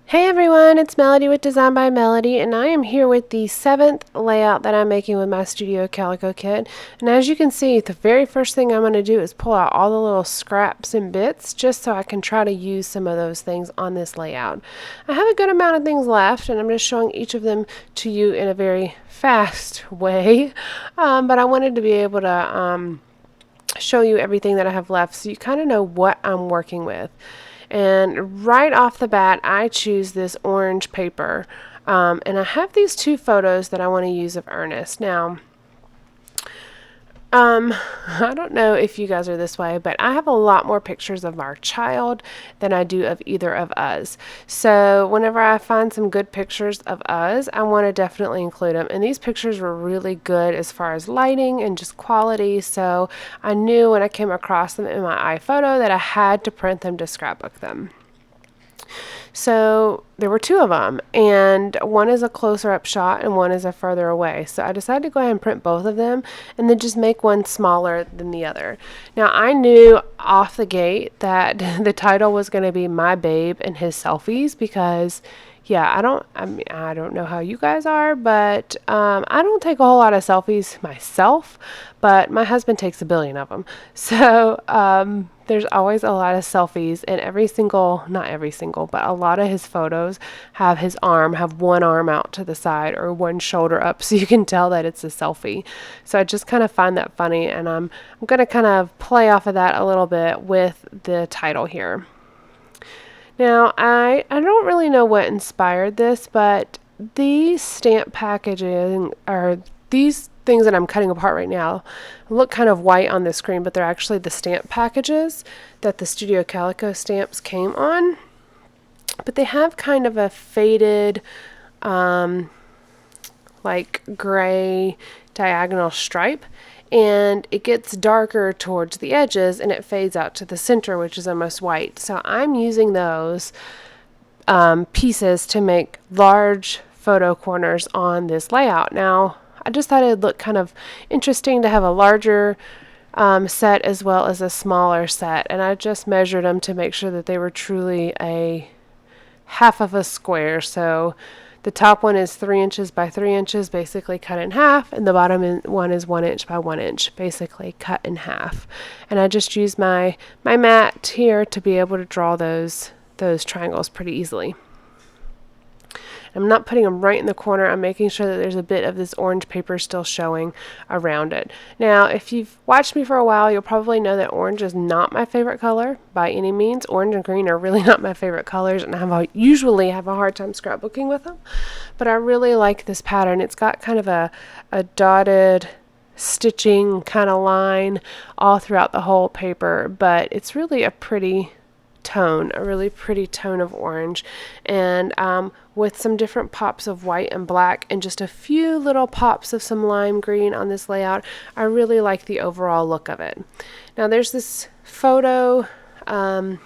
Hey everyone, it's Melody with Design by Melody, and I am here with the 7th layout that I'm making with my Studio Calico kit. And as you can see, the very first thing I'm going to do is pull out all the little scraps and bits just so I can try to use some of those things on this layout. I have a good amount of things left, and I'm just showing each of them to you in a very fast way, but I wanted to be able to show you everything that I have left so you kind of know what I'm working with. And right off the bat, I choose this orange paper. And I have these two photos that I want to use of Ernest. Now, I don't know if you guys are this way, but I have a lot more pictures of our child than I do of either of us. So whenever I find some good pictures of us, I want to definitely include them. And these pictures were really good as far as lighting and just quality. So I knew when I came across them in my iPhoto that I had to print them to scrapbook them. So there were two of them, and one is a closer up shot and one is a further away. So I decided to go ahead and print both of them and then just make one smaller than the other. Now I knew off the gate that the title was going to be My Babe and His Selfies because I don't know how you guys are, but I don't take a whole lot of selfies myself, but my husband takes a billion of them. So there's always a lot of selfies, and not every single, but a lot of his photos have one arm out to the side or one shoulder up, so you can tell that it's a selfie. So I just kind of find that funny, and I'm going to kind of play off of that a little bit with the title here. Now, I don't really know what inspired this, but these stamp packaging, or these things that I'm cutting apart right now, look kind of white on the screen, but they're actually the stamp packages that the Studio Calico stamps came on. But they have kind of a faded, like gray diagonal stripe, and it gets darker towards the edges and it fades out to the center, which is almost white. So I'm using those pieces to make large photo corners on this layout. Now, I just thought it'd look kind of interesting to have a larger set as well as a smaller set, and I just measured them to make sure that they were truly a half of a square. So the top one is 3 inches by 3 inches, basically cut in half, and the bottom one is 1 inch by 1 inch, basically cut in half. And I just used my mat here to be able to draw those triangles pretty easily. I'm not putting them right in the corner. I'm making sure that there's a bit of this orange paper still showing around it. Now, if you've watched me for a while, you'll probably know that orange is not my favorite color by any means. Orange and green are really not my favorite colors, and I usually have a hard time scrapbooking with them. But I really like this pattern. It's got kind of a dotted stitching kind of line all throughout the whole paper, but it's really a really pretty tone of orange, and with some different pops of white and black and just a few little pops of some lime green on this layout. I really like the overall look of it. Now there's this photo or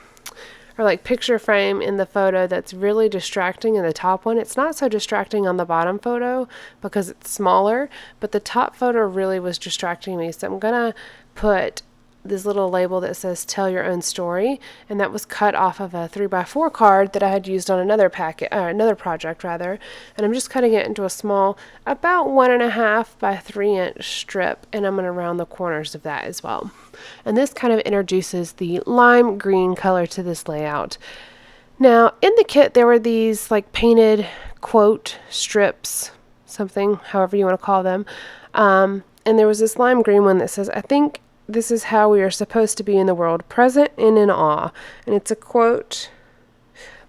like picture frame in the photo that's really distracting in the top one. It's not so distracting on the bottom photo because it's smaller, but the top photo really was distracting me. So I'm gonna put this little label that says tell your own story, and that was cut off of a 3x4 card that I had used on another project rather, and I'm just cutting it into a small about 1.5 by 3 inch strip, and I'm going to round the corners of that as well. And this kind of introduces the lime green color to this layout. Now in the kit there were these like painted quote strips, something, however you want to call them, and there was this lime green one that says, I think this is how we are supposed to be in the world, present and in awe. And it's a quote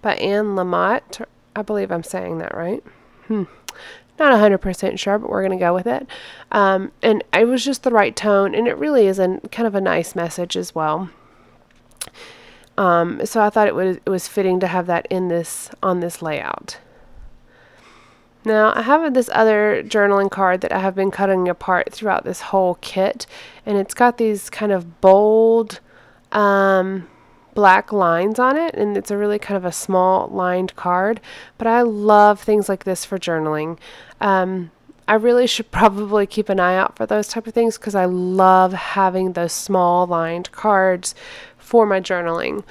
by Anne Lamott. I believe I'm saying that right. Not 100% sure, but we're going to go with it. And it was just the right tone, and it really is kind of a nice message as well. So I thought it was fitting to have that on this layout. Now I have this other journaling card that I have been cutting apart throughout this whole kit, and it's got these kind of bold black lines on it, and it's a really kind of a small lined card, but I love things like this for journaling. I really should probably keep an eye out for those type of things because I love having those small lined cards for my journaling.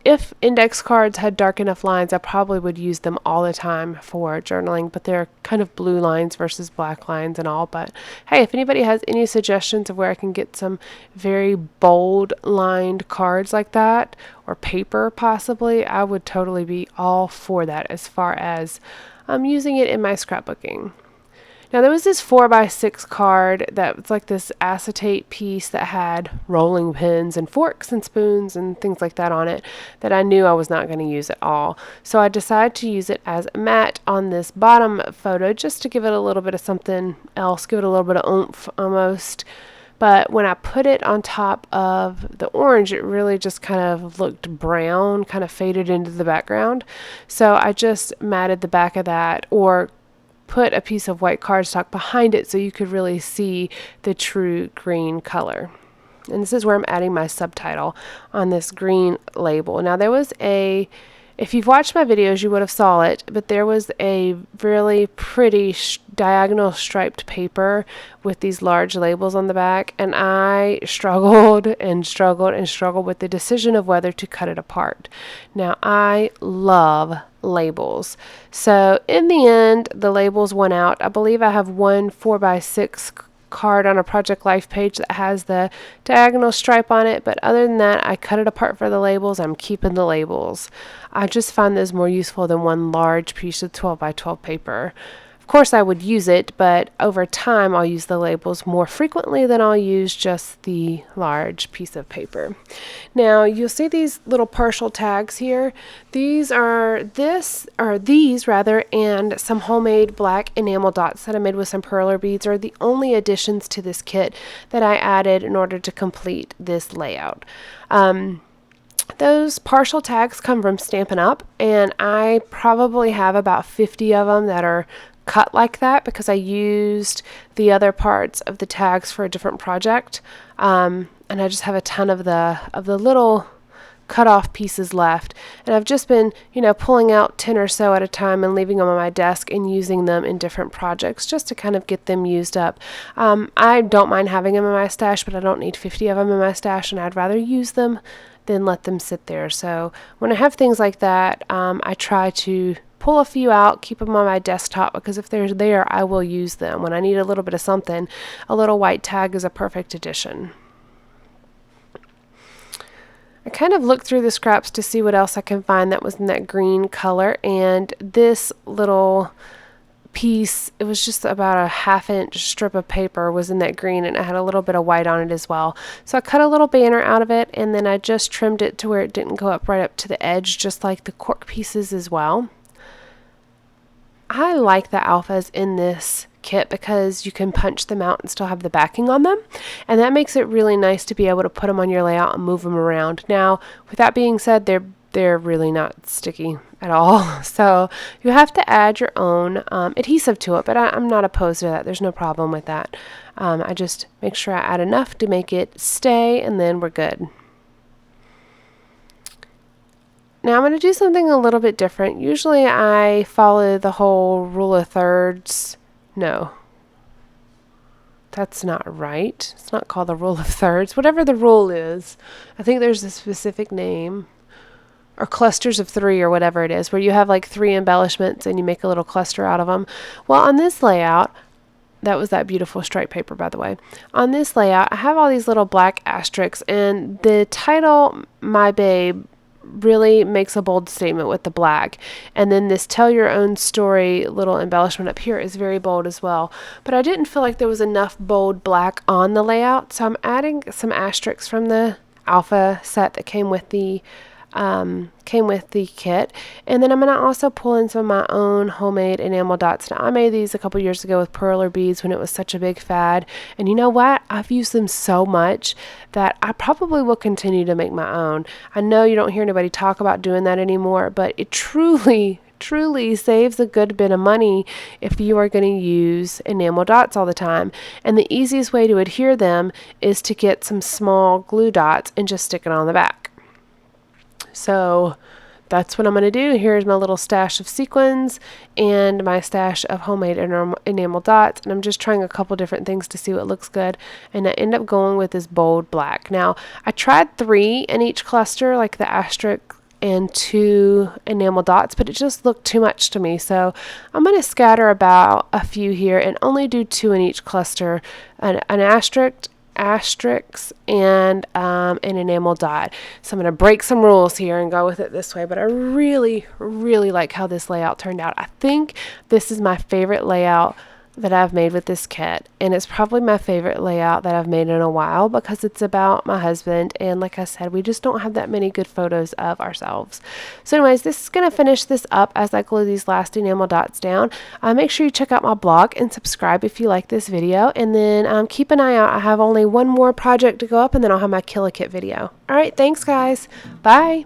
If index cards had dark enough lines, I probably would use them all the time for journaling, but they're kind of blue lines versus black lines and all. But hey, if anybody has any suggestions of where I can get some very bold lined cards like that, or paper possibly, I would totally be all for that as far as using it in my scrapbooking. Now there was this 4x6 card that was like this acetate piece that had rolling pins and forks and spoons and things like that on it that I knew I was not going to use at all. So I decided to use it as a mat on this bottom photo just to give it a little bit of something else, give it a little bit of oomph almost. But when I put it on top of the orange, it really just kind of looked brown, kind of faded into the background. So I just matted the back of that, or put a piece of white cardstock behind it so you could really see the true green color. And this is where I'm adding my subtitle on this green label. Now there was if you've watched my videos, you would have saw it, but there was a really pretty diagonal striped paper with these large labels on the back, and I struggled and struggled and struggled with the decision of whether to cut it apart. Now I love labels, so in the end the labels went out. I believe I have one 4x6 card on a Project Life page that has the diagonal stripe on it, but other than that, I cut it apart for the labels. I'm keeping the labels. I just find this more useful than one large piece of 12x12 paper. Of course I would use it, but over time I'll use the labels more frequently than I'll use just the large piece of paper. Now you'll see these little partial tags here. These and some homemade black enamel dots that I made with some perler beads are the only additions to this kit that I added in order to complete this layout. Those partial tags come from Stampin' Up, and I probably have about 50 of them that are cut like that because I used the other parts of the tags for a different project, and I just have a ton of the little cut off pieces left, and I've just been pulling out 10 or so at a time and leaving them on my desk and using them in different projects just to kind of get them used up. I don't mind having them in my stash, but I don't need 50 of them in my stash, and I'd rather use them than let them sit there. So when I have things like that, I try to pull a few out, keep them on my desktop, because if they're there, I will use them. When I need a little bit of something, a little white tag is a perfect addition. I kind of looked through the scraps to see what else I can find that was in that green color, and this little piece, it was just about a 1/2 inch strip of paper, was in that green, and it had a little bit of white on it as well. So I cut a little banner out of it, and then I just trimmed it to where it didn't go up right up to the edge, just like the cork pieces as well. I like the alphas in this kit because you can punch them out and still have the backing on them, and that makes it really nice to be able to put them on your layout and move them around. Now, with that being said, they're really not sticky at all, so you have to add your own adhesive to it, but I'm not opposed to that. There's no problem with that. I just make sure I add enough to make it stay, and then we're good. Now I'm going to do something a little bit different. Usually I follow the whole rule of thirds. No, that's not right. It's not called the rule of thirds. Whatever the rule is, I think there's a specific name, or clusters of 3 or whatever it is, where you have like 3 embellishments and you make a little cluster out of them. Well, on this layout, that was that beautiful striped paper, by the way. On this layout, I have all these little black asterisks, and the title, My Babe, really makes a bold statement with the black, and then this tell your own story little embellishment up here is very bold as well, but I didn't feel like there was enough bold black on the layout, so I'm adding some asterisks from the alpha set that came with the kit, and then I'm going to also pull in some of my own homemade enamel dots. Now I made these a couple years ago with perler beads when it was such a big fad, and you know what, I've used them so much that I probably will continue to make my own. I know you don't hear anybody talk about doing that anymore, but it truly saves a good bit of money if you are going to use enamel dots all the time. And the easiest way to adhere them is to get some small glue dots and just stick it on the back. So that's what I'm going to do. Here's my little stash of sequins and my stash of homemade enamel dots. And I'm just trying a couple different things to see what looks good. And I end up going with this bold black. Now, I tried 3 in each cluster, like the asterisk and 2 enamel dots, but it just looked too much to me. So I'm going to scatter about a few here and only do 2 in each cluster, an asterisk and an enamel dot. So I'm going to break some rules here and go with it this way, but I really like how this layout turned out. I think this is my favorite layout that I've made with this kit, and it's probably my favorite layout that I've made in a while because it's about my husband, and like I said, we just don't have that many good photos of ourselves. So anyways, this is going to finish this up as I glue these last enamel dots down. Make sure you check out my blog and subscribe if you like this video, and then keep an eye out. I have only one more project to go up, and then I'll have my Calico video. Alright, thanks guys. Bye.